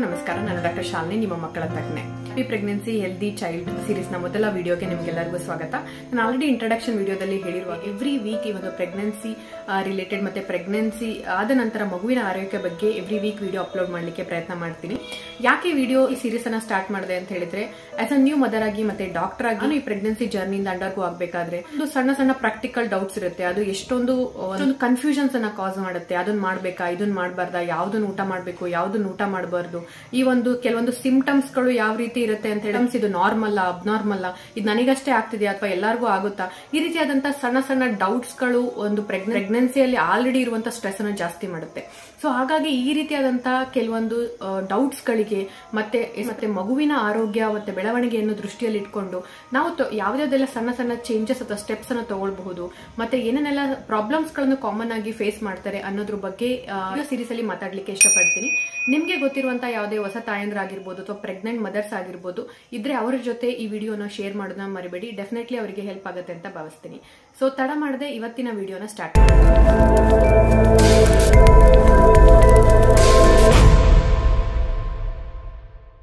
ನಮಸ್ಕಾರ. ನಾನು ಡಾಕ್ಟರ್ ಶಾಲಿನಿ, ನಿಮ್ಮ ಮಕ್ಕಳ ತಜ್ಞೆ. Happy pregnancy healthy child series ನ ಮೊದಲ ವಿಡಿಯೋಗೆ ನಿಮಗೆಲ್ಲರಿಗೂ ಸ್ವಾಗತ. ನಾನು ಆಲ್ರೆಡಿ ಇಂಟ್ರಡಕ್ಷನ್ ವಿಡಿಯೋದಲ್ಲಿ ಹೇಳಿರುವ ಎವ್ರಿ ವೀಕ್ ಈ ಒಂದು ಪ್ರೆಗ್ನೆನ್ಸಿ ರಿಲೇಟೆಡ್ ಮತ್ತೆ ಪ್ರೆಗ್ನೆನ್ಸಿ ಆದ ನಂತರ ಮಗುವಿನ ಆರೋಗ್ಯ ಬಗ್ಗೆ ಎವ್ರಿ ವೀಕ್ ವಿಡಿಯೋ ಅಪ್ಲೋಡ್ ಮಾಡಲಿಕ್ಕೆ ಪ್ರಯತ್ನ ಮಾಡ್ತೀನಿ. ಯಾಕೆ ವಿಡಿಯೋ ಈ ಸೀರೀಸ್ ಅನ್ನ ಸ್ಟಾರ್ಟ್ ಮಾಡಿದೆ ಅಂತ ಹೇಳಿದ್ರೆ, ಆಸ್ ಅ ನ್ಯೂ ಮದರ್ ಆಗಿ ಮತ್ತೆ ಡಾಕ್ಟರ್ ಆಗಿ ಈ ಪ್ರೆಗ್ನೆನ್ಸಿ ಜರ್ನಿಯಿಂದ ಅಂಡರ್ಗೋ ಆಗಬೇಕಾದ್ರೆ ಒಂದು ಸಣ್ಣ ಸಣ್ಣ ಪ್ರಾಕ್ಟಿಕಲ್ ಡೌಟ್ಸ್ ಇರುತ್ತೆ. ಅದು ಎಷ್ಟೊಂದು ಕನ್ಫ್ಯೂಷನ್ಸ್ ಅನ್ನ ಕಾಸ್ ಮಾಡುತ್ತೆ. ಅದನ್ನ ಮಾಡ್ಬೇಕಾ, ಇದನ್ನ ಮಾಡಬಾರ್ದಾ, ಯಾವ್ದನ್ನ ಊಟ ಮಾಡಬೇಕು, ಯಾವ್ದನ್ನ ಊಟ ಮಾಡಬಾರ್ದು, ಈ ಒಂದು ಕೆಲವೊಂದು ಸಿಂಪ್ಟಮ್ಸ್ ಗಳು ಯಾವ ರೀತಿ ಇರುತ್ತೆ ಅಂತ ಹೇಳಿ, ಇದು ನಾರ್ಮಲ್ ಅಬ್ನಾರ್ಮಲ್, ಇದು ನನಗಷ್ಟೇ ಆಗ್ತಿದೆಯಾ ಅಥವಾ ಎಲ್ಲರಿಗೂ ಆಗುತ್ತಾ, ಈ ರೀತಿಯಾದಂತಹ ಸಣ್ಣ ಸಣ್ಣ ಡೌಟ್ಸ್ ಗಳು ಒಂದು ಪ್ರೆಗ್ನೆನ್ಸಿಯಲ್ಲಿ ಆಲ್ರೆಡಿ ಇರುವಂತಹ ಸ್ಟ್ರೆಸ್ ಅನ್ನು ಜಾಸ್ತಿ ಮಾಡುತ್ತೆ. ಸೊ ಹಾಗಾಗಿ ಈ ರೀತಿಯಾದಂತಹ ಕೆಲವೊಂದು ಡೌಟ್ಸ್ ಗಳಿಗೆ ಮತ್ತೆ ಮಗುವಿನ ಆರೋಗ್ಯ ಮತ್ತೆ ಬೆಳವಣಿಗೆಯನ್ನು ದೃಷ್ಟಿಯಲ್ಲಿ ಇಟ್ಕೊಂಡು ನಾವು ಯಾವುದೆಲ್ಲ ಸಣ್ಣ ಸಣ್ಣ ಚೇಂಜಸ್ ಅಥವಾ ಸ್ಟೆಪ್ಸ್ ಅನ್ನು ತಗೊಳ್ಬಹುದು, ಮತ್ತೆ ಏನೇನೆಲ್ಲ ಪ್ರಾಬ್ಲಮ್ಸ್ ಗಳನ್ನು ಕಾಮನ್ ಆಗಿ ಫೇಸ್ ಮಾಡ್ತಾರೆ ಅನ್ನೋದ್ರ ಬಗ್ಗೆ ಸೀರೀಸ್ ಅಲ್ಲಿ ಮಾತಾಡ್ಲಿಕ್ಕೆ ಇಷ್ಟಪಡ್ತೀನಿ. ನಿಮ್ಗೆ ಗೊತ್ತಿರುವಂತಹ ಯಾವುದೇ ಹೊಸ ತಾಯಂದ್ರಾಗಿರ್ಬೋದು ಅಥವಾ ಪ್ರೆಗ್ನೆಂಟ್ ಮದರ್ಸ್ ಆಗಿರ್ಬೋದು ಇದ್ರೆ ಅವರ ಜೊತೆ ಈ ವಿಡಿಯೋನ ಶೇರ್ ಮಾಡೋದನ್ನ ಮರಿಬೇಡಿ. ಡೆಫಿನೆಟ್ಲಿ ಅವರಿಗೆ ಹೆಲ್ಪ್ ಆಗುತ್ತೆ ಅಂತ ಭಾವಿಸ್ತೀನಿ. ಸೊ ತಡ ಮಾಡದೆ ಇವತ್ತಿನ ವಿಡಿಯೋನ ಸ್ಟಾರ್ಟ್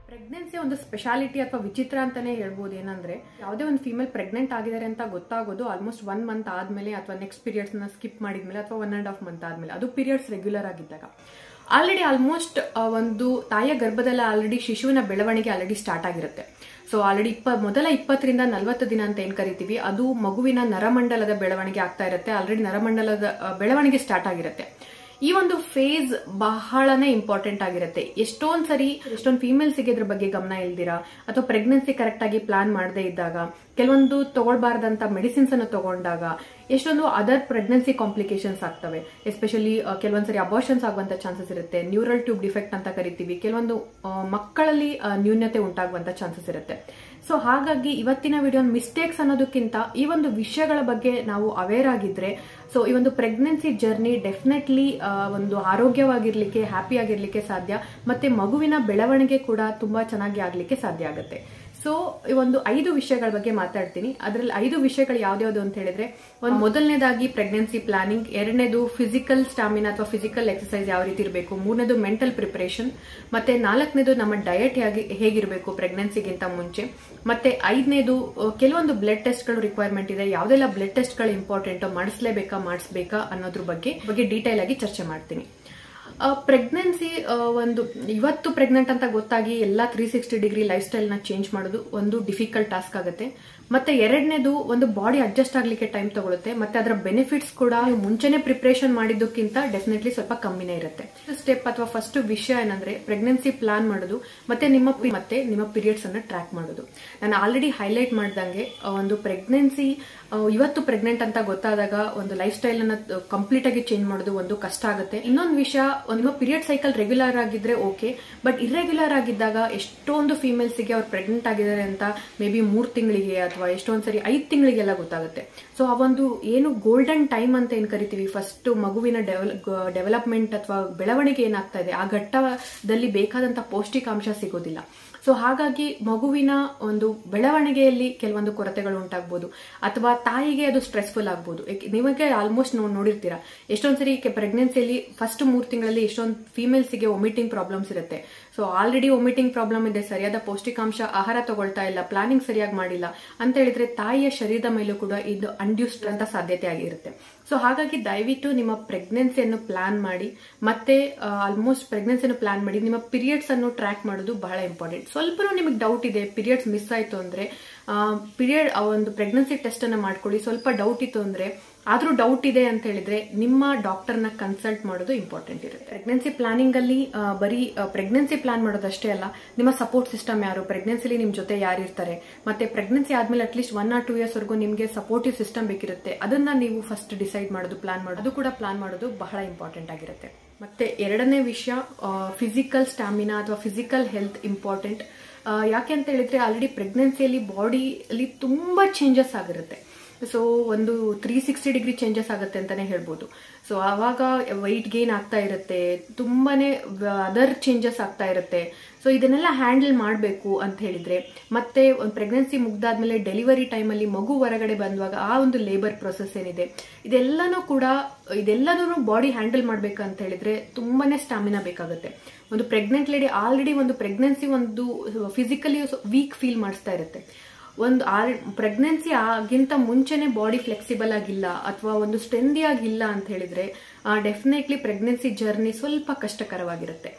ಪ್ರೆಗ್ನೆನ್ಸಿ ಒಂದು ಸ್ಪೆಷಾಲಿಟಿ ಅಥವಾ ವಿಚಿತ್ರ ಅಂತಾನೆ ಹೇಳ್ಬೋದು. ಏನಂದ್ರೆ ಯಾವುದೇ ಒಂದು ಫೀಮೇಲ್ ಪ್ರೆಗ್ನೆಂಟ್ ಆಗಿದ್ದಾರೆ ಅಂತ ಗೊತ್ತಾಗೋದು ಆಲ್ಮೋಸ್ಟ್ 1 ಮಂತ್ ಆದ್ಮೇಲೆ ಅಥವಾ ನೆಕ್ಸ್ಟ್ ಪೀರಿಯಡ್ಸ್ ನ ಸ್ಕಿಪ್ ಮಾಡಿದ್ಮೇಲೆ ಅಥವಾ 1.5 ಮಂತ್ ಆದ್ಮೇಲೆ, ಅದು ಪೀರಿಯಡ್ಸ್ ರೆಗ್ಯುಲರ್ ಆಗಿದ್ದಾಗ. ಆಲ್ಮೋಸ್ಟ್ ಒಂದು ತಾಯಿಯ ಗರ್ಭದಲ್ಲಿ ಆಲ್ರೆಡಿ ಶಿಶುವಿನ ಬೆಳವಣಿಗೆ ಆಲ್ರೆಡಿ ಸ್ಟಾರ್ಟ್ ಆಗಿರುತ್ತೆ. ಸೊ ಆಲ್ರೆಡಿ ಮೊದಲ 20 ರಿಂದ 40 ದಿನ ಅಂತ ಏನ್ ಕರಿತೀವಿ, ಅದು ಮಗುವಿನ ನರಮಂಡಲದ ಬೆಳವಣಿಗೆ ಆಗ್ತಾ ಇರುತ್ತೆ. ಆಲ್ರೆಡಿ ನರಮಂಡಲದ ಬೆಳವಣಿಗೆ ಸ್ಟಾರ್ಟ್ ಆಗಿರುತ್ತೆ. ಈ ಒಂದು ಫೇಸ್ ಬಹಳನೇ ಇಂಪಾರ್ಟೆಂಟ್ ಆಗಿರುತ್ತೆ. ಎಷ್ಟೊಂದು ಫೀಮೇಲ್ಸ್ಗೆ ಇದ್ರ ಬಗ್ಗೆ ಗಮನ ಇಲ್ದಿರಾ ಅಥವಾ ಪ್ರೆಗ್ನೆನ್ಸಿ ಕರೆಕ್ಟ್ ಆಗಿ ಪ್ಲಾನ್ ಮಾಡದೇ ಇದ್ದಾಗ, ಕೆಲವೊಂದು ತಗೊಳ್ಬಾರ್ದಂತ ಮೆಡಿಸಿನ್ಸ್ ಅನ್ನು ತಗೊಂಡಾಗ ಎಷ್ಟೊಂದು ಅದರ್ ಪ್ರೆಗ್ನೆನ್ಸಿ ಕಾಂಪ್ಲಿಕೇಶನ್ಸ್ ಆಗ್ತವೆ. ಎಸ್ಪೆಷಲಿ ಕೆಲವೊಂದ್ಸರಿ ಅಬಾರ್ಷನ್ಸ್ ಆಗುವಂತ ಚಾನ್ಸಸ್ ಇರುತ್ತೆ. ನ್ಯೂರಲ್ ಟ್ಯೂಬ್ ಡಿಫೆಕ್ಟ್ ಅಂತ ಕರಿತೀವಿ. ಕೆಲವೊಂದು ಮಕ್ಕಳಲ್ಲಿ ನ್ಯೂನ್ಯತೆ ಉಂಟಾಗುವಂತ ಚಾನ್ಸಸ್ ಇರುತ್ತೆ. ಸೊ ಹಾಗಾಗಿ ಇವತ್ತಿನ ವಿಡಿಯೋ ಮಿಸ್ಟೇಕ್ಸ್ ಅನ್ನೋದಕ್ಕಿಂತ ಈ ಒಂದು ವಿಷಯಗಳ ಬಗ್ಗೆ ನಾವು ಅವೇರ್ ಆಗಿದ್ರೆ, ಸೊ ಈ ಒಂದು ಪ್ರೆಗ್ನೆನ್ಸಿ ಜರ್ನಿ ಡೆಫಿನೆಟ್ಲಿ ಒಂದು ಆರೋಗ್ಯವಾಗಿರ್ಲಿಕ್ಕೆ, ಹ್ಯಾಪಿ ಆಗಿರ್ಲಿಕ್ಕೆ ಸಾಧ್ಯ, ಮತ್ತೆ ಮಗುವಿನ ಬೆಳವಣಿಗೆ ಕೂಡ ತುಂಬಾ ಚೆನ್ನಾಗಿ ಆಗ್ಲಿಕ್ಕೆ ಸಾಧ್ಯ ಆಗುತ್ತೆ. ಸೊ ಈ ಒಂದು 5 ವಿಷಯಗಳ ಬಗ್ಗೆ ಮಾತಾಡ್ತೀನಿ. ಅದರಲ್ಲಿ 5 ವಿಷಯಗಳು ಯಾವ್ದ್ಯಾವ್ದು ಅಂತ ಹೇಳಿದ್ರೆ, ಮೊದಲನೇದಾಗಿ ಪ್ರೆಗ್ನೆನ್ಸಿ ಪ್ಲಾನಿಂಗ್, ಎರಡನೇದು ಫಿಸಿಕಲ್ ಸ್ಟಾಮಿನಾ ಅಥವಾ ಫಿಸಿಕಲ್ ಎಕ್ಸರ್ಸೈಸ್ ಯಾವ ರೀತಿ ಇರಬೇಕು, ಮೂರನೇದು ಮೆಂಟಲ್ ಪ್ರಿಪರೇಷನ್, ಮತ್ತೆ 4ನೇದು ನಮ್ಮ ಡಯಟ್ ಹೇಗಿರಬೇಕು ಪ್ರೆಗ್ನೆನ್ಸಿಗಿಂತ ಮುಂಚೆ, ಮತ್ತೆ 5ನೇದು ಕೆಲವೊಂದು ಬ್ಲಡ್ ಟೆಸ್ಟ್ ಗಳು ರಿಕ್ವೈರ್ಮೆಂಟ್ ಇದೆ, ಯಾವ್ದೆಲ್ಲ ಬ್ಲಡ್ ಟೆಸ್ಟ್ ಗಳು ಇಂಪಾರ್ಟೆಂಟ್, ಮಾಡಿಸ್ಬೇಕಾ ಅನ್ನೋದ್ರ ಬಗ್ಗೆ ಡೀಟೇಲ್ ಆಗಿ ಚರ್ಚೆ ಮಾಡ್ತೀನಿ. ಪ್ರೆಗ್ನೆನ್ಸಿ ಇವತ್ತು ಪ್ರೆಗ್ನೆಂಟ್ ಅಂತ ಗೊತ್ತಾಗಿ ಎಲ್ಲಾ 360 ಡಿಗ್ರಿ ಲೈಫ್ ಸ್ಟೈಲ್ ನ ಚೇಂಜ್ ಮಾಡೋದು ಒಂದು ಡಿಫಿಕಲ್ಟ್ ಟಾಸ್ಕ್ ಆಗುತ್ತೆ. ಮತ್ತೆ ಎರಡನೇದು ಒಂದು ಬಾಡಿ ಅಡ್ಜಸ್ಟ್ ಆಗ್ಲಿಕ್ಕೆ ಟೈಮ್ ತಗೊಳುತ್ತೆ. ಮತ್ತೆ ಅದರ ಬೆನಿಫಿಟ್ಸ್ ಕೂಡ ಮುಂಚೆನೆ ಪ್ರಿಪರೇಷನ್ ಮಾಡಿದ್ದಕ್ಕಿಂತ ಡೆಫಿನೆಟ್ಲಿ ಸ್ವಲ್ಪ ಕಮ್ಮಿನೇ ಇರುತ್ತೆ. ಸ್ಟೆಪ್ ಅಥವಾ ಫಸ್ಟ್ ವಿಷಯ ಏನಂದ್ರೆ ಪ್ರೆಗ್ನೆನ್ಸಿ ಪ್ಲಾನ್ ಮಾಡೋದು ಮತ್ತೆ ನಿಮ್ಮ ಪೀರಿಯಡ್ಸ್ ಅನ್ನ ಟ್ರ್ಯಾಕ್ ಮಾಡೋದು. ನಾನು ಆಲ್ರೆಡಿ ಹೈಲೈಟ್ ಮಾಡ್ದಂಗೆ ಒಂದು ಪ್ರೆಗ್ನೆನ್ಸಿ ಇವತ್ತು ಪ್ರೆಗ್ನೆಂಟ್ ಅಂತ ಗೊತ್ತಾದಾಗ ಒಂದು ಲೈಫ್ ಸ್ಟೈಲ್ ಅನ್ನ ಕಂಪ್ಲೀಟ್ ಆಗಿ ಚೇಂಜ್ ಮಾಡೋದು ಒಂದು ಕಷ್ಟ ಆಗುತ್ತೆ. ಇನ್ನೊಂದು ವಿಷಯ, ಒಂದು ಪೀರಿಯಡ್ ಸೈಕಲ್ ರೆಗ್ಯುಲರ್ ಆಗಿದ್ರೆ ಓಕೆ, ಬಟ್ ಇರ್ರೆಗ್ಯುಲರ್ ಆಗಿದ್ದಾಗ ಎಷ್ಟೊಂದು ಫೀಮೇಲ್ಸ್ ಗೆ ಅವ್ರು ಪ್ರೆಗ್ನೆಂಟ್ ಆಗಿದ್ದಾರೆ ಅಂತ ಮೇ ಬಿ 3 ತಿಂಗಳಿಗೆ ಅಥವಾ ಎಷ್ಟೊಂದ್ಸರಿ 5 ತಿಂಗಳಿಗೆಲ್ಲ ಗೊತ್ತಾಗುತ್ತೆ. ಸೊ ಆ ಒಂದು ಏನು ಗೋಲ್ಡನ್ ಟೈಮ್ ಅಂತ ಏನ್ ಕರಿತೀವಿ, ಫಸ್ಟ್ ಮಗುವಿನ ಡೆವಲಪ್ಮೆಂಟ್ ಅಥವಾ ಬೆಳವಣಿಗೆ ಏನಾಗ್ತಾ ಇದೆ, ಆ ಘಟ್ಟದಲ್ಲಿ ಬೇಕಾದಂತ ಪೌಷ್ಟಿಕಾಂಶ ಸಿಗೋದಿಲ್ಲ. ಸೊ ಹಾಗಾಗಿ ಮಗುವಿನ ಒಂದು ಬೆಳವಣಿಗೆಯಲ್ಲಿ ಕೆಲವೊಂದು ಕೊರತೆಗಳು ಉಂಟಾಗಬಹುದು, ಅಥವಾ ತಾಯಿಗೆ ಅದು ಸ್ಟ್ರೆಸ್ಫುಲ್ ಆಗ್ಬಹುದು. ನಿಮಗೆ ಆಲ್ಮೋಸ್ಟ್ ನೋಡಿರ್ತೀರಾ, ಎಷ್ಟೊಂದ್ಸರಿ ಪ್ರೆಗ್ನೆನ್ಸಿಯಲ್ಲಿ ಫಸ್ಟ್ 3 ತಿಂಗಳಲ್ಲಿ ಎಷ್ಟೊಂದು ಫೀಮೇಲ್ಸ್ ಗೆ ವಾಮಿಟಿಂಗ್ ಪ್ರಾಬ್ಲಮ್ಸ್ ಇರುತ್ತೆ. ಸೊ ಆಲ್ರೆಡಿ ವಾಮಿಟಿಂಗ್ ಪ್ರಾಬ್ಲಮ್ ಇದೆ, ಸರಿಯಾದ ಪೌಷ್ಟಿಕಾಂಶ ಆಹಾರ ತಗೊಳ್ತಾ ಇಲ್ಲ, ಪ್ಲಾನಿಂಗ್ ಸರಿಯಾಗಿ ಮಾಡಿಲ್ಲ ಅಂತ ಹೇಳಿದ್ರೆ ತಾಯಿಯ ಶರೀರದ ಮೇಲೂ ಕೂಡ ಇದು ಅನ್ಡ್ಯೂಸ್ಡ್ ಅಂತ ಸಾಧ್ಯತೆ ಆಗಿರುತ್ತೆ. ಸೊ ಹಾಗಾಗಿ ದಯವಿಟ್ಟು ನಿಮ್ಮ ಪ್ರೆಗ್ನೆನ್ಸಿಯನ್ನು ಪ್ಲಾನ್ ಮಾಡಿ, ಮತ್ತೆ ಆಲ್ಮೋಸ್ಟ್ ಪ್ರೆಗ್ನೆನ್ಸಿಯನ್ನು ಪ್ಲಾನ್ ಮಾಡಿ ನಿಮ್ಮ ಪೀರಿಯಡ್ಸ್ ಅನ್ನು ಟ್ರ್ಯಾಕ್ ಮಾಡೋದು ಬಹಳ ಇಂಪಾರ್ಟೆಂಟ್. ಸ್ವಲ್ಪ ನಿಮಗೆ ಡೌಟ್ ಇದೆ, ಪೀರಿಯಡ್ಸ್ ಮಿಸ್ ಆಯ್ತು ಅಂದ್ರೆ ಒಂದು ಪ್ರೆಗ್ನೆನ್ಸಿ ಟೆಸ್ಟ್ ಅನ್ನ ಮಾಡ್ಕೊಳ್ಳಿ. ಸ್ವಲ್ಪ ಡೌಟ್ ಇತ್ತು ಅಂದ್ರೆ, ಆದ್ರೂ ಡೌಟ್ ಇದೆ ಅಂತ ಹೇಳಿದ್ರೆ ನಿಮ್ಮ ಡಾಕ್ಟರ್ ನ ಕನ್ಸಲ್ಟ್ ಮಾಡೋದು ಇಂಪಾರ್ಟೆಂಟ್ ಇರುತ್ತೆ. ಪ್ರೆಗ್ನೆನ್ಸಿ ಪ್ಲಾನಿಂಗ್ ಅಲ್ಲಿ ಬರೀ ಪ್ರೆಗ್ನೆನ್ಸಿ ಪ್ಲಾನ್ ಮಾಡೋದಷ್ಟೇ ಅಲ್ಲ, ನಿಮ್ಮ ಸಪೋರ್ಟ್ ಸಿಸ್ಟಮ್ ಯಾರು, ಪ್ರೆಗ್ನೆನ್ಸಿಲಿ ನಿಮ್ ಜೊತೆ ಯಾರು ಇರ್ತಾರೆ, ಮತ್ತೆ ಪ್ರೆಗ್ನೆನ್ಸಿ ಆದ್ಮೇಲೆ ಅಟ್ಲೀಸ್ಟ್ 1 or 2 years ವರೆಗೂ ನಿಮ್ಗೆ ಸಪೋರ್ಟಿವ್ ಸಿಸ್ಟಮ್ ಬೇಕಿರುತ್ತೆ. ಅದನ್ನ ನೀವು ಫಸ್ಟ್ ಡಿಸೈಡ್ ಮಾಡೋದು, ಪ್ಲಾನ್ ಮಾಡೋದು ಬಹಳ ಇಂಪಾರ್ಟೆಂಟ್ ಆಗಿರುತ್ತೆ. ಮತ್ತೆ ಎರಡನೇ ವಿಷಯ, ಫಿಸಿಕಲ್ ಸ್ಟಾಮಿನಾ ಅಥವಾ ಫಿಸಿಕಲ್ ಹೆಲ್ತ್ ಇಂಪಾರ್ಟೆಂಟ್. ಯಾಕೆ ಅಂತ ಹೇಳಿದ್ರೆ ಆಲ್ರೆಡಿ ಪ್ರೆಗ್ನೆನ್ಸಿಯಲ್ಲಿ ಬಾಡಿಯಲ್ಲಿ ತುಂಬಾ ಚೇಂಜಸ್ ಆಗಿರುತ್ತೆ. ಸೊ ಒಂದು 360 ಡಿಗ್ರಿ ಚೇಂಜಸ್ ಆಗುತ್ತೆ ಅಂತಾನೆ ಹೇಳ್ಬೋದು. ಸೊ ಆವಾಗ weight ಗೇನ್ ಆಗ್ತಾ ಇರುತ್ತೆ, ತುಂಬಾನೇ ಅದರ್ ಚೇಂಜಸ್ ಆಗ್ತಾ ಇರುತ್ತೆ. ಸೊ ಇದನ್ನೆಲ್ಲ ಹ್ಯಾಂಡಲ್ ಮಾಡಬೇಕು ಅಂತ ಹೇಳಿದ್ರೆ, ಮತ್ತೆ ಒಂದು ಪ್ರೆಗ್ನೆನ್ಸಿ ಮುಗ್ದಾದ್ಮೇಲೆ ಡೆಲಿವರಿ ಟೈಮಲ್ಲಿ ಮಗು ಹೊರಗಡೆ ಬಂದುವಾಗ ಆ ಒಂದು ಲೇಬರ್ ಪ್ರೊಸೆಸ್ ಏನಿದೆ ಇದೆಲ್ಲನೂ ಬಾಡಿ ಹ್ಯಾಂಡಲ್ ಮಾಡ್ಬೇಕಂತ ಹೇಳಿದ್ರೆ ತುಂಬಾನೇ ಸ್ಟಾಮಿನಾ ಬೇಕಾಗುತ್ತೆ. ಒಂದು ಪ್ರೆಗ್ನೆಂಟ್ ಲೇಡಿ ಆಲ್ರೆಡಿ ಒಂದು ಪ್ರೆಗ್ನೆನ್ಸಿ ಒಂದು ಫಿಸಿಕಲಿ ವೀಕ್ ಫೀಲ್ ಮಾಡಿಸ್ತಾ ಇರುತ್ತೆ. ಒಂದು ಪ್ರೆಗ್ನೆನ್ಸಿ ಆಗಿಂತ ಮುಂಚೆನೆ ಬಾಡಿ ಫ್ಲೆಕ್ಸಿಬಲ್ ಆಗಿಲ್ಲ ಅಥವಾ ಒಂದು ಸ್ಟ್ರೆಂದಿ ಆಗಿಲ್ಲ ಅಂತ ಹೇಳಿದ್ರೆ ಡೆಫಿನೆಟ್ಲಿ ಪ್ರೆಗ್ನೆನ್ಸಿ ಜರ್ನಿ ಸ್ವಲ್ಪ ಕಷ್ಟಕರವಾಗಿರುತ್ತೆ.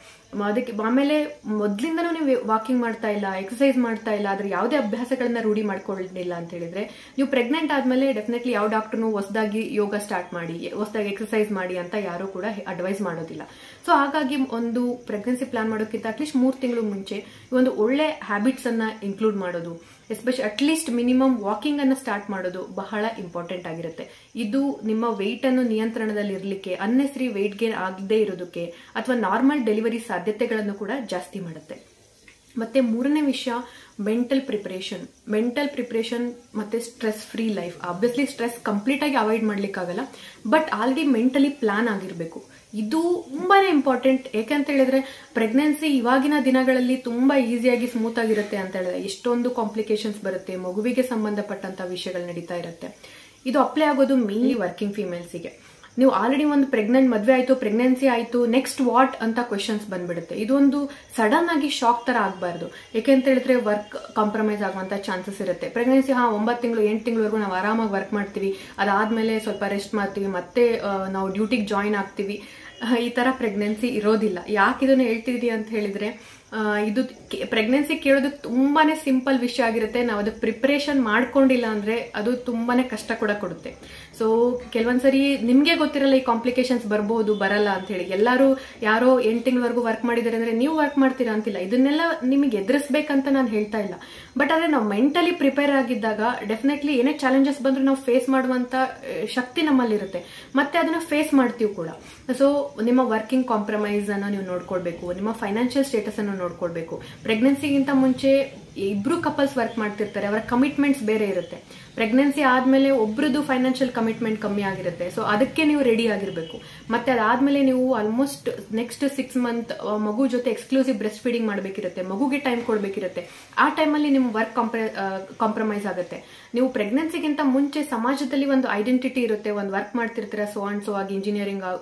ಅದಕ್ಕೆ ಆಮೇಲೆ ಮೊದ್ಲಿಂದನೂ ನೀವು ವಾಕಿಂಗ್ ಮಾಡ್ತಾ ಇಲ್ಲ, ಎಕ್ಸರ್ಸೈಸ್ ಮಾಡ್ತಾ ಇಲ್ಲ, ಅದ್ರ ಯಾವುದೇ ಅಭ್ಯಾಸಗಳನ್ನ ರೂಢಿ ಮಾಡ್ಕೊಳ್ಳಿಲ್ಲ ಅಂತ ಹೇಳಿದ್ರೆ ನೀವು ಪ್ರೆಗ್ನೆಂಟ್ ಆದ್ಮೇಲೆ ಡೆಫಿನೆಟ್ಲಿ ಯಾವ ಡಾಕ್ಟರ್ನು ಹೊಸದಾಗಿ ಯೋಗ ಸ್ಟಾರ್ಟ್ ಮಾಡಿ, ಹೊಸದಾಗಿ ಎಕ್ಸರ್ಸೈಸ್ ಮಾಡಿ ಅಂತ ಯಾರು ಕೂಡ ಅಡ್ವೈಸ್ ಮಾಡೋದಿಲ್ಲ. ಸೊ ಹಾಗಾಗಿ ಒಂದು ಪ್ರೆಗ್ನೆನ್ಸಿ ಪ್ಲಾನ್ ಮಾಡೋಕ್ಕಿಂತ ಅಟ್ಲೀಸ್ಟ್ 3 ತಿಂಗಳು ಮುಂಚೆ ಒಂದು ಒಳ್ಳೆ ಹ್ಯಾಬಿಟ್ಸ್ ಅನ್ನ ಇನ್ಕ್ಲೂಡ್ ಮಾಡೋದು, ಎಸ್ಪೆಷಲಿ ಅಟ್ಲೀಸ್ಟ್ ಮಿನಿಮಮ್ ವಾಕಿಂಗ್ ಅನ್ನ ಸ್ಟಾರ್ಟ್ ಮಾಡೋದು ಬಹಳ ಇಂಪಾರ್ಟೆಂಟ್ ಆಗಿರುತ್ತೆ. ಇದು ನಿಮ್ಮ ವೆಯ್ಟ್ ಅನ್ನು ನಿಯಂತ್ರಣದಲ್ಲಿ ಇರಲಿಕ್ಕೆ, ಅನ್ನೆಸರಿ ವೆಯ್ಟ್ ಗೇನ್ ಆಗದೆ ಇರೋದಕ್ಕೆ ಅಥವಾ ನಾರ್ಮಲ್ ಡೆಲಿವರಿ ಸಾಧ್ಯತೆಗಳನ್ನು ಕೂಡ ಜಾಸ್ತಿ ಮಾಡುತ್ತೆ. ಮತ್ತೆ 3ನೇ ವಿಷಯ ಮೆಂಟಲ್ ಪ್ರಿಪರೇಷನ್ ಮತ್ತೆ stress free life. Obviously stress complete ಆಗಿ ಅವಾಯ್ಡ್ ಮಾಡ್ಲಿಕ್ಕಾಗಲ್ಲ, ಬಟ್ ಆಲ್ರೆಡಿ ಮೆಂಟಲಿ ಪ್ಲಾನ್ ಆಗಿರ್ಬೇಕು. ಇದು ತುಂಬಾನೇ ಇಂಪಾರ್ಟೆಂಟ್. ಯಾಕಂತ ಹೇಳಿದ್ರೆ ಪ್ರೆಗ್ನೆನ್ಸಿ ಇವಾಗಿನ ದಿನಗಳಲ್ಲಿ ತುಂಬಾ ಈಸಿಯಾಗಿ ಸ್ಮೂತ್ ಆಗಿರುತ್ತೆ ಅಂತ ಹೇಳಿದ್ರೆ ಎಷ್ಟೊಂದು ಕಾಂಪ್ಲಿಕೇಶನ್ಸ್ ಬರುತ್ತೆ, ಮಗುವಿಗೆ ಸಂಬಂಧಪಟ್ಟಂತ ವಿಷಯಗಳು ನಡೀತಾ ಇರುತ್ತೆ. ಇದು ಅಪ್ಲೈ ಆಗೋದು ಮೇನ್ಲಿ ವರ್ಕಿಂಗ್ ಫಿಮೇಲ್ಸ್ಗೆ. ನೀವು ಆಲ್ರೆಡಿ ಒಂದು ಮದ್ವೆ ಆಯ್ತು, ಪ್ರೆಗ್ನೆನ್ಸಿ ಆಯ್ತು, ನೆಕ್ಸ್ಟ್ ವಾಟ್ ಅಂತ ಕ್ವೆಶನ್ಸ್ ಬಂದ್ಬಿಡುತ್ತೆ. ಇದೊಂದು ಸಡನ್ ಆಗಿ ಶಾಕ್ ತರ ಆಗಬಾರ್ದು. ಯಾಕೆಂತ ಹೇಳಿದ್ರೆ ವರ್ಕ್ ಕಾಂಪ್ರಮೈಸ್ ಆಗುವಂತ ಚಾನ್ಸಸ್ ಇರುತ್ತೆ. ಪ್ರೆಗ್ನೆನ್ಸಿ 9 ತಿಂಗಳು 8 ತಿಂಗಳವರೆಗೂ ನಾವು ಆರಾಮಾಗಿ ವರ್ಕ್ ಮಾಡ್ತೀವಿ, ಅದಾದ್ಮೇಲೆ ಸ್ವಲ್ಪ ರೆಸ್ಟ್ ಮಾಡ್ತೀವಿ, ಮತ್ತೆ ನಾವು ಡ್ಯೂಟಿಗೆ ಜಾಯಿನ್ ಆಗ್ತೀವಿ. ಈ ತರ ಪ್ರೆಗ್ನೆನ್ಸಿ ಇರೋದಿಲ್ಲ. ಯಾಕೆ ಇದನ್ನ ಹೇಳ್ತಿದೀವಿ ಅಂತ ಹೇಳಿದ್ರೆ ಇದು ಪ್ರೆಗ್ನೆನ್ಸಿ ಕೇಳೋದಕ್ಕೆ ತುಂಬಾನೇ ಸಿಂಪಲ್ ವಿಷಯ ಆಗಿರುತ್ತೆ. ನಾವು ಅದಕ್ಕೆ ಪ್ರಿಪರೇಷನ್ ಮಾಡ್ಕೊಂಡಿಲ್ಲ ಅಂದ್ರೆ ಅದು ತುಂಬಾನೇ ಕಷ್ಟ ಕೂಡ ಕೊಡುತ್ತೆ. ಸೊ ಕೆಲವೊಂದ್ಸರಿ ನಿಮ್ಗೆ ಗೊತ್ತಿರಲ್ಲ ಈ ಕಾಂಪ್ಲಿಕೇಶನ್ಸ್ ಬರಬಹುದು ಬರಲ್ಲ ಅಂತ ಹೇಳಿ. ಎಲ್ಲರೂ ಯಾರೋ 8 ತಿಂಗಳವರೆಗೂ ವರ್ಕ್ ಮಾಡಿದಾರೆ ಅಂದ್ರೆ ನೀವು ವರ್ಕ್ ಮಾಡ್ತೀರಾ ಅಂತಿಲ್ಲ. ಇದನ್ನೆಲ್ಲ ನಿಮಗೆ ಎದುರಿಸ್ಬೇಕಂತ ನಾನು ಹೇಳ್ತಾ ಇಲ್ಲ. ಬಟ್ ಆದ್ರೆ ನಾವು ಮೆಂಟಲಿ ಪ್ರಿಪೇರ್ ಆಗಿದ್ದಾಗ ಡೆಫಿನೆಟ್ಲಿ ಏನೇ ಚಾಲೆಂಜಸ್ ಬಂದ್ರು ನಾವು ಫೇಸ್ ಮಾಡುವಂತ ಶಕ್ತಿ ನಮ್ಮಲ್ಲಿರುತ್ತೆ, ಮತ್ತೆ ಅದನ್ನ ಫೇಸ್ ಮಾಡ್ತೀವಿ ಕೂಡ. ಸೊ ನಿಮ್ಮ ವರ್ಕಿಂಗ್ ಕಾಂಪ್ರಮೈಸ್ ಅನ್ನು ನೀವು ನೋಡ್ಕೊಳ್ಬೇಕು, ನಿಮ್ಮ ಫೈನಾನ್ಷಿಯಲ್ ಸ್ಟೇಟಸ್ ಅನ್ನು ನೋಡ್ಕೊಳ್ಬೇಕು. ಪ್ರೆಗ್ನೆನ್ಸಿಗಿಂತ ಮುಂಚೆ ಇಬ್ರು ಕಪಲ್ಸ್ ವರ್ಕ್ ಮಾಡ್ತಿರ್ತಾರೆ, ಅವರ ಕಮಿಟ್ಮೆಂಟ್ಸ್ ಬೇರೆ ಇರುತ್ತೆ. ಪ್ರೆಗ್ನೆನ್ಸಿ ಆದ್ಮೇಲೆ ಒಬ್ರದ್ದು ಫೈನಾನ್ಷಿಯಲ್ ಕಮಿಟ್ಮೆಂಟ್ ಕಮ್ಮಿ ಆಗಿರುತ್ತೆ. ಸೊ ಅದಕ್ಕೆ ನೀವು ರೆಡಿ ಆಗಿರ್ಬೇಕು. ಮತ್ತೆ ಅದಾದ್ಮೇಲೆ ನೀವು ಆಲ್ಮೋಸ್ಟ್ ನೆಕ್ಸ್ಟ್ 6 ಮಂತ್ ಮಗು ಜೊತೆ ಎಕ್ಸ್ಕ್ಲೂಸಿವ್ ಬ್ರೆಸ್ಟ್ ಫೀಡಿಂಗ್ ಮಾಡಬೇಕಿರುತ್ತೆ, ಮಗುಗೆ ಟೈಮ್ ಕೊಡ್ಬೇಕಿರುತ್ತೆ. ಆ ಟೈಮಲ್ಲಿ ನಿಮ್ಮ ವರ್ಕ್ ಕಾಂಪ್ರಮೈಸ್ ಆಗುತ್ತೆ. ನೀವು ಪ್ರೆಗ್ನೆನ್ಸಿಗಿಂತ ಮುಂಚೆ ಸಮಾಜದಲ್ಲಿ ಒಂದು ಐಡೆಂಟಿಟಿ ಇರುತ್ತೆ, ಒಂದು ವರ್ಕ್ ಮಾಡ್ತಿರ್ತೀರಾ, ಸೋ ಅಂಡ್ ಸೋ ಆಗಿ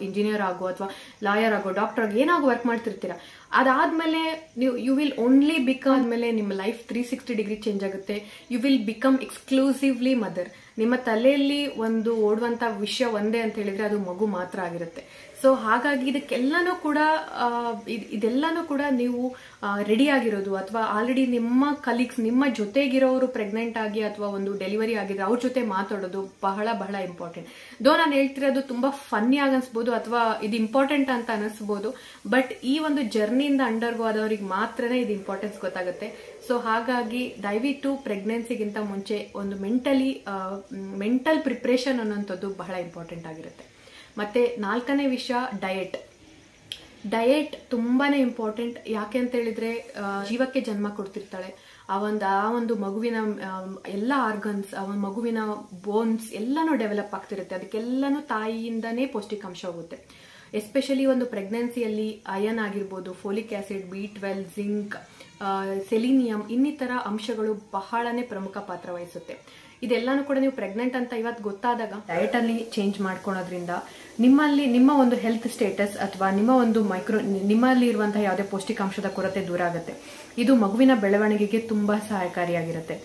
ಇಂಜಿನಿಯರ್ ಆಗೋ ಅಥವಾ ಲಾಯರ್ ಆಗೋ, ಡಾಕ್ಟರ್ ಆಗೋ, ಏನಾಗೋ ವರ್ಕ್ ಮಾಡ್ತಿರ್ತೀರಾ. ಅದಾದ್ಮೇಲೆ ನೀವು ಯು ವಿಲ್ ಓನ್ಲಿ ಬಿಕಮ್ ಆದ್ಮೇಲೆ ನಿಮ್ಮ ಲೈಫ್ 360 ಡಿಗ್ರಿ ಚೇಂಜ್ ಆಗುತ್ತೆ. You will become exclusively mother. ನಿಮ್ಮ ತಲೆಯಲ್ಲಿ ಒಂದು ಓಡುವಂತ ವಿಷಯ ಒಂದೇ ಅಂತ ಹೇಳಿದ್ರೆ ಅದು ಮಗು ಮಾತ್ರ ಆಗಿರುತ್ತೆ. ಸೊ ಹಾಗಾಗಿ ಇದೆಲ್ಲನೂ ಕೂಡ ನೀವು ರೆಡಿ ಆಗಿರೋದು, ಅಥವಾ ಆಲ್ರೆಡಿ ನಿಮ್ಮ ಕಲೀಗ್ಸ್, ನಿಮ್ಮ ಜೊತೆಗಿರೋರು ಪ್ರೆಗ್ನೆಂಟ್ ಆಗಿ ಅಥವಾ ಒಂದು ಡೆಲಿವರಿ ಆಗಿದ್ರೆ ಅವ್ರ ಜೊತೆ ಮಾತಾಡೋದು ಬಹಳ ಬಹಳ ಇಂಪಾರ್ಟೆಂಟ್. ನಾನು ಹೇಳ್ತಿರೋದು ತುಂಬಾ ಫನ್ನಿ ಆಗಿ ಅನ್ಸ್ಬೋದು ಅಥವಾ ಇದು ಇಂಪಾರ್ಟೆಂಟ್ ಅಂತ ಅನಿಸ್ಬೋದು, ಬಟ್ ಈ ಒಂದು ಜರ್ನಿಯಿಂದ ಅಂಡರ್ಗೋ ಆದವ್ರಿಗೆ ಮಾತ್ರನೇ ಇದು ಇಂಪಾರ್ಟೆನ್ಸ್ ಗೊತ್ತಾಗುತ್ತೆ. ಸೊ ಹಾಗಾಗಿ ದಯವಿಟ್ಟು ಪ್ರೆಗ್ನೆನ್ಸಿಗಿಂತ ಮುಂಚೆ ಒಂದು ಮೆಂಟಲ್ ಪ್ರಿಪ್ರೇಷನ್ ಅನ್ನೋಂಥದ್ದು ಬಹಳ ಇಂಪಾರ್ಟೆಂಟ್ ಆಗಿರುತ್ತೆ. ಮತ್ತೆ 4ನೇ ವಿಷಯ ಡಯಟ್ ತುಂಬಾನೇ ಇಂಪಾರ್ಟೆಂಟ್. ಯಾಕೆ ಅಂತ ಹೇಳಿದ್ರೆ ಜೀವಕ್ಕೆ ಜನ್ಮ ಕೊಡ್ತಿರ್ತಾಳೆ, ಆ ಒಂದು ಮಗುವಿನ ಎಲ್ಲ ಆರ್ಗನ್ಸ್, ಆ ಒಂದು ಮಗುವಿನ ಬೋನ್ಸ್ ಎಲ್ಲಾನು ಡೆವಲಪ್ ಆಗ್ತಿರುತ್ತೆ. ಅದಕ್ಕೆಲ್ಲಾನು ತಾಯಿಯಿಂದನೇ ಪೌಷ್ಟಿಕಾಂಶ ಹೋಗುತ್ತೆ. ಎಸ್ಪೆಷಲಿ ಒಂದು ಪ್ರೆಗ್ನೆನ್ಸಿಯಲ್ಲಿ ಅಯನ್ ಆಗಿರ್ಬೋದು, folic acid, B12, zinc, selenium ಇನ್ನಿತರ ಅಂಶಗಳು ಬಹಳನೇ ಪ್ರಮುಖ ಪಾತ್ರ ವಹಿಸುತ್ತೆ. ಇದೆಲ್ಲಾನು ಕೂಡ ನೀವು ಪ್ರೆಗ್ನೆಂಟ್ ಅಂತ ಇವತ್ತು ಗೊತ್ತಾದಾಗ ಡಯಟ್ ಅಲ್ಲಿ ಚೇಂಜ್ ಮಾಡ್ಕೊಳ್ಳೋದ್ರಿಂದ ನಿಮ್ಮ ಒಂದು ಹೆಲ್ತ್ ಸ್ಟೇಟಸ್ ಅಥವಾ ನಿಮ್ಮಲ್ಲಿ ಇರುವಂತಹ ಯಾವುದೇ ಪೌಷ್ಟಿಕಾಂಶದ ಕೊರತೆ ದೂರ ಆಗುತ್ತೆ. ಇದು ಮಗುವಿನ ಬೆಳವಣಿಗೆಗೆ ತುಂಬಾ ಸಹಾಯಕಾರಿಯಾಗಿರುತ್ತೆ.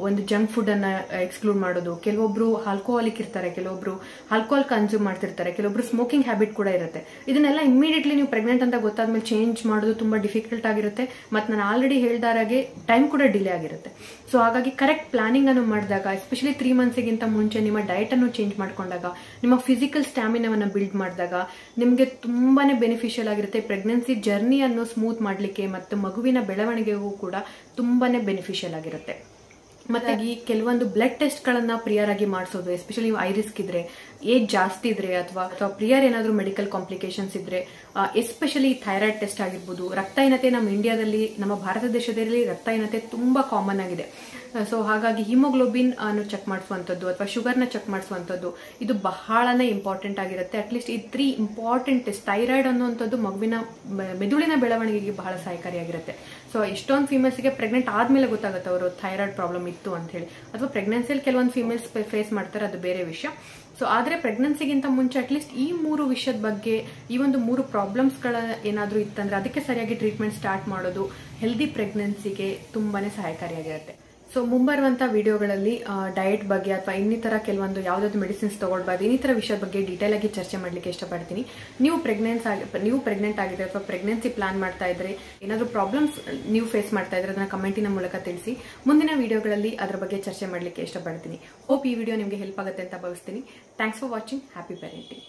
ಒಂದು ಜಂಕ್ ಫುಡ್ ಅನ್ನ ಎಕ್ಸ್ಕ್ಲೂಡ್ ಮಾಡೋದು, ಕೆಲವೊಬ್ರು ಆಲ್ಕೋಹಾಲಿಕ್ ಇರ್ತಾರೆ, ಕೆಲವೊಬ್ರು ಆಲ್ಕೋಹಾಲ್ ಕನ್ಸ್ಯೂಮ್ ಮಾಡ್ತಿರ್ತಾರೆ, ಕೆಲವೊಬ್ರು ಸ್ಮೋಕಿಂಗ್ ಹ್ಯಾಬಿಟ್ ಕೂಡ ಇರುತ್ತೆ. ಇದನ್ನೆಲ್ಲ ಇಮಿಡಿಯೇಟ್ಲಿ ನೀವು ಪ್ರೆಗ್ನೆಂಟ್ ಅಂತ ಗೊತ್ತಾದ್ಮೇಲೆ ಚೇಂಜ್ ಮಾಡೋದು ತುಂಬಾ ಡಿಫಿಕಲ್ಟ್ ಆಗಿರುತ್ತೆ. ಮತ್ತೆ ನಾನು ಆಲ್ರೆಡಿ ಹೇಳ್ದಾರಾಗೆ ಟೈಮ್ ಕೂಡ ಡಿಲೇ ಆಗಿರುತ್ತೆ. ಸೊ ಹಾಗಾಗಿ ಕರೆಕ್ಟ್ ಪ್ಲಾನಿಂಗ್ ಅನ್ನು ಮಾಡಿದಾಗ, ಎಸ್ಪೆಷಲಿ 3 ಮಂತ್ಸ್ಗಿಂತ ಮುಂಚೆ ನಿಮ್ಮ ಡಯಟ್ ಅನ್ನು ಚೇಂಜ್ ಮಾಡ್ಕೊಂಡಾಗ, ನಿಮ್ಮ ಫಿಸಿಕಲ್ ಸ್ಟಾಮಿನಾವನ್ನು ಬಿಲ್ಡ್ ಮಾಡಿದಾಗ ನಿಮಗೆ ತುಂಬಾನೇ ಬೆನಿಫಿಷಿಯಲ್ ಆಗಿರುತ್ತೆ. ಪ್ರೆಗ್ನೆನ್ಸಿ ಜರ್ನಿಯನ್ನು ಸ್ಮೂತ್ ಮಾಡಲಿಕ್ಕೆ ಮತ್ತು ಮಗುವಿನ ಬೆಳವಣಿಗೆಗೂ ಕೂಡ ತುಂಬಾನೇ ಬೆನಿಫಿಷಿಯಲ್ ಆಗಿರುತ್ತೆ. ಮತ್ತೆ ಈ ಕೆಲವೊಂದು ಬ್ಲಡ್ ಟೆಸ್ಟ್ ಗಳನ್ನ ಪ್ರಿಯರ್ ಆಗಿ ಮಾಡಿಸೋದು, ಎಸ್ಪೆಷಲಿ ಐ ರಿಸ್ಕ್ ಇದ್ರೆ, ಏಜ್ ಜಾಸ್ತಿ ಇದ್ರೆ ಅಥವಾ ಪ್ರಿಯರ್ ಏನಾದ್ರೂ ಮೆಡಿಕಲ್ ಕಾಂಪ್ಲಿಕೇಶನ್ಸ್ ಇದ್ರೆ, ಎಸ್ಪೆಷಲಿ ಥೈರಾಯ್ಡ್ ಟೆಸ್ಟ್ ಆಗಿರ್ಬೋದು. ರಕ್ತಹೀನತೆ ನಮ್ಮ ಇಂಡಿಯಾದಲ್ಲಿ, ನಮ್ಮ ಭಾರತ ದೇಶದಲ್ಲಿ ರಕ್ತಹೀನತೆ ತುಂಬಾ ಕಾಮನ್ ಆಗಿದೆ. ಸೊ ಹಾಗಾಗಿ ಹಿಮೋಗ್ಲೋಬಿನ್ ಅನ್ನು ಚೆಕ್ ಮಾಡಿಸುವಂಥದ್ದು ಅಥವಾ ಶುಗರ್ನ ಚೆಕ್ ಮಾಡಿಸುವಂಥದ್ದು ಇದು ಬಹಳನೇ ಇಂಪಾರ್ಟೆಂಟ್ ಆಗಿರುತ್ತೆ. ಅಟ್ಲೀಸ್ಟ್ ಈ 3 ಇಂಪಾರ್ಟೆಂಟ್ ಟೆಸ್ಟ್. ಥೈರಾಯ್ಡ್ ಅನ್ನುವಂಥದ್ದು ಮಗುವಿನ ಮೆದುಳಿನ ಬೆಳವಣಿಗೆಗೆ ಬಹಳ ಸಹಾಯಕಾರಿಯಾಗಿರುತ್ತೆ. ಸೊ ಎಷ್ಟೊಂದು ಫೀಮೇಲ್ಸ್ಗೆ ಪ್ರೆಗ್ನೆಂಟ್ ಆದ್ಮೇಲೆ ಗೊತ್ತಾಗುತ್ತೆ ಅವರು ಥೈರಾಯ್ಡ್ ಪ್ರಾಬ್ಲಮ್ ಇತ್ತು ಅಂತ ಹೇಳಿ, ಅಥವಾ ಪ್ರೆಗ್ನೆನ್ಸಿಯಲ್ಲಿ ಕೆಲವೊಂದು ಫೀಮೇಲ್ಸ್ ಫೇಸ್ ಮಾಡ್ತಾರೆ, ಅದು ಬೇರೆ ವಿಷಯ. ಸೊ ಆದ್ರೆ ಪ್ರೆಗ್ನೆನ್ಸಿಗಿಂತ ಮುಂಚೆ ಅಟ್ಲೀಸ್ಟ್ ಈ 3 ವಿಷಯದ ಬಗ್ಗೆ, ಈ ಒಂದು 3 ಪ್ರಾಬ್ಲಮ್ಸ್ಗಳ ಏನಾದರೂ ಇತ್ತಂದ್ರೆ ಅದಕ್ಕೆ ಸರಿಯಾಗಿ ಟ್ರೀಟ್ಮೆಂಟ್ ಸ್ಟಾರ್ಟ್ ಮಾಡೋದು ಹೆಲ್ದಿ ಪ್ರೆಗ್ನೆನ್ಸಿಗೆ ತುಂಬಾನೇ ಸಹಾಯಕಾರಿಯಾಗಿರುತ್ತೆ. ಸೊ ಮುಂಬರುವಂತ ವಿಡಿಯೋಗಳಲ್ಲಿ ಡಯಟ್ ಬಗ್ಗೆ ಅಥವಾ ಇನ್ನಿತರ ಕೆಲವೊಂದು ಯಾವ್ದಾದ್ರು ಮೆಡಿಸಿನ್ಸ್ ತಗೊಳ್ಬಾರ್ದು, ಇನ್ನಿತರ ವಿಷಯದ ಬಗ್ಗೆ ಡೀಟೇಲ್ ಆಗಿ ಚರ್ಚೆ ಮಾಡ್ಲಿಕ್ಕೆ ಇಷ್ಟಪಡ್ತೀನಿ. ನೀವು ಪ್ರೆಗ್ನೆಂಟ್ ಆಗಿದ್ರೆ ಅಥವಾ ಪ್ರೆಗ್ನೆನ್ಸಿ ಪ್ಲಾನ್ ಮಾಡ್ತಾ ಇದ್ರೆ, ಏನಾದರೂ ಪ್ರಾಬ್ಲಮ್ಸ್ ನೀವು ಫೇಸ್ ಮಾಡ್ತಾ ಇದ್ರೆ ಅದನ್ನ ಕಮೆಂಟಿನ ಮೂಲಕ ತಿಳಿಸಿ. ಮುಂದಿನ ವಿಡಿಯೋಗಳಲ್ಲಿ ಅದರ ಬಗ್ಗೆ ಚರ್ಚೆ ಮಾಡ್ಲಿಕ್ಕೆ ಇಷ್ಟಪಡ್ತೀನಿ. ಹೋಪ್ ಈ ವಿಡಿಯೋ ನಿಮಗೆ ಹೆಲ್ಪ್ ಆಗುತ್ತೆ ಅಂತ ಭಾವಿಸ್ತೀನಿ. Thanks for watching. Happy parenting.